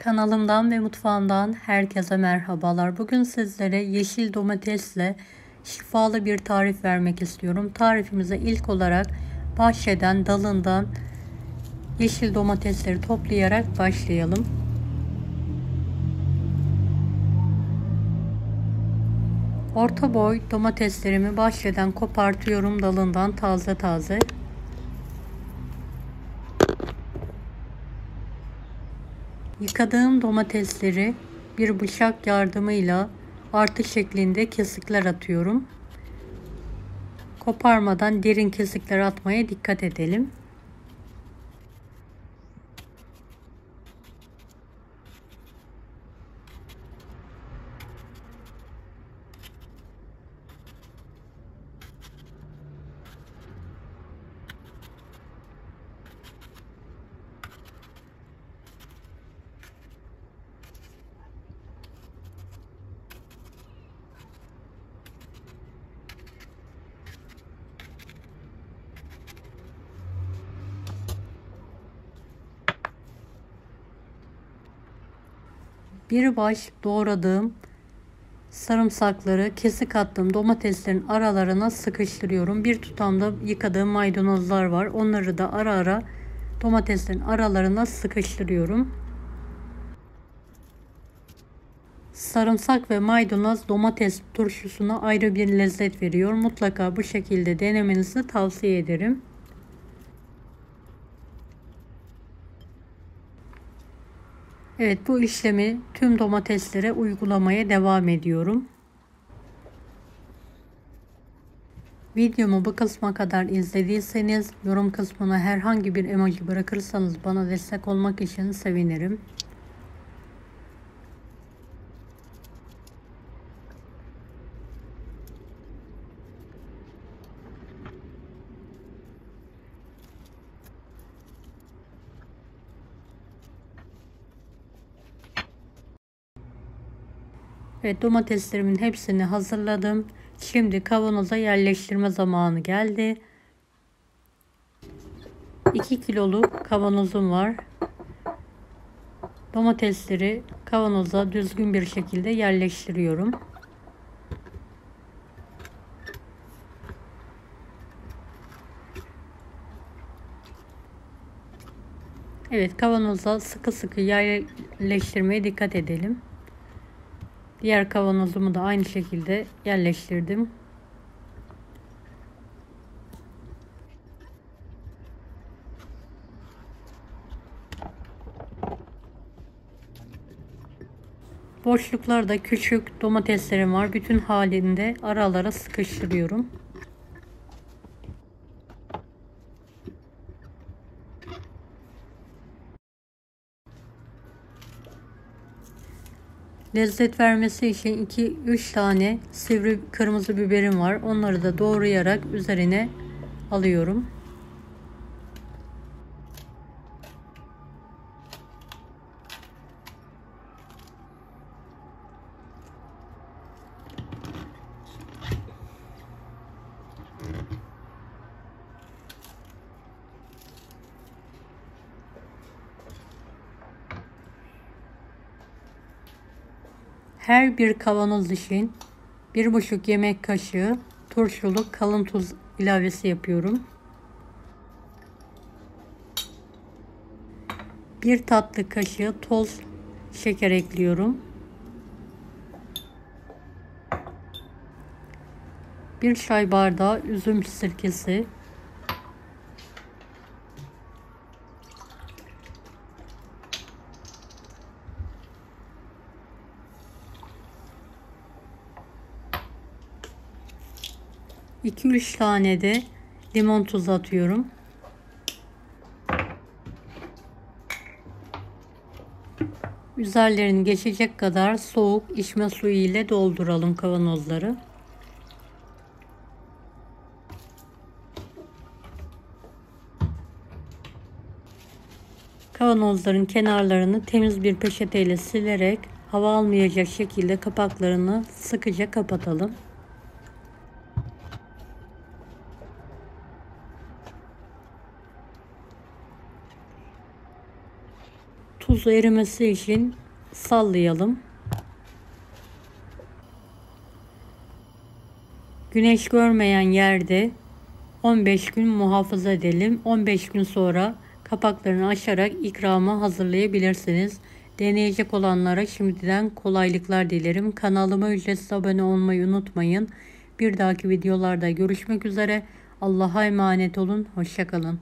Kanalımdan ve mutfağımdan herkese merhabalar. Bugün sizlere yeşil domatesle şifalı bir tarif vermek istiyorum. Tarifimize ilk olarak bahçeden, dalından yeşil domatesleri toplayarak başlayalım. Orta boy domateslerimi bahçeden kopartıyorum, dalından taze taze. Yıkadığım domatesleri bir bıçak yardımıyla artı şeklinde kesikler atıyorum. Koparmadan derin kesikler atmaya dikkat edelim. Bir baş doğradığım sarımsakları kesik attığım domateslerin aralarına sıkıştırıyorum. Bir tutamda yıkadığım maydanozlar var. Onları da ara ara domateslerin aralarına sıkıştırıyorum. Sarımsak ve maydanoz domates turşusuna ayrı bir lezzet veriyor. Mutlaka bu şekilde denemenizi tavsiye ederim. Evet, bu işlemi tüm domateslere uygulamaya devam ediyorum. Videomu bu kısma kadar izlediyseniz yorum kısmına herhangi bir emoji bırakırsanız bana destek olmak için sevinirim. Evet, domateslerimin hepsini hazırladım. Şimdi kavanoza yerleştirme zamanı geldi. 2 kiloluk kavanozum var. Domatesleri kavanoza düzgün bir şekilde yerleştiriyorum. Evet, kavanoza sıkı sıkı yerleştirmeye dikkat edelim. Diğer kavanozumu da aynı şekilde yerleştirdim. Boşluklarda küçük domateslerim var. Bütün halinde aralara sıkıştırıyorum. Lezzet vermesi için 2-3 tane sivri kırmızı biberim var. Onları da doğrayarak üzerine alıyorum. Her bir kavanoz için 1,5 yemek kaşığı turşuluk kalın tuz ilavesi yapıyorum. 1 tatlı kaşığı toz şeker ekliyorum. 1 çay bardağı üzüm sirkesi. 2-3 tane de limon tuzu atıyorum. Üzerlerini geçecek kadar soğuk içme suyu ile dolduralım kavanozları. Kavanozların kenarlarını temiz bir peçeteyle silerek hava almayacak şekilde kapaklarını sıkıca kapatalım. Tuz erimesi için sallayalım. Güneş görmeyen yerde 15 gün muhafaza edelim. 15 gün sonra kapaklarını açarak ikramı hazırlayabilirsiniz. Deneyecek olanlara şimdiden kolaylıklar dilerim. Kanalıma ücretsiz abone olmayı unutmayın. Bir dahaki videolarda görüşmek üzere. Allah'a emanet olun. Hoşça kalın.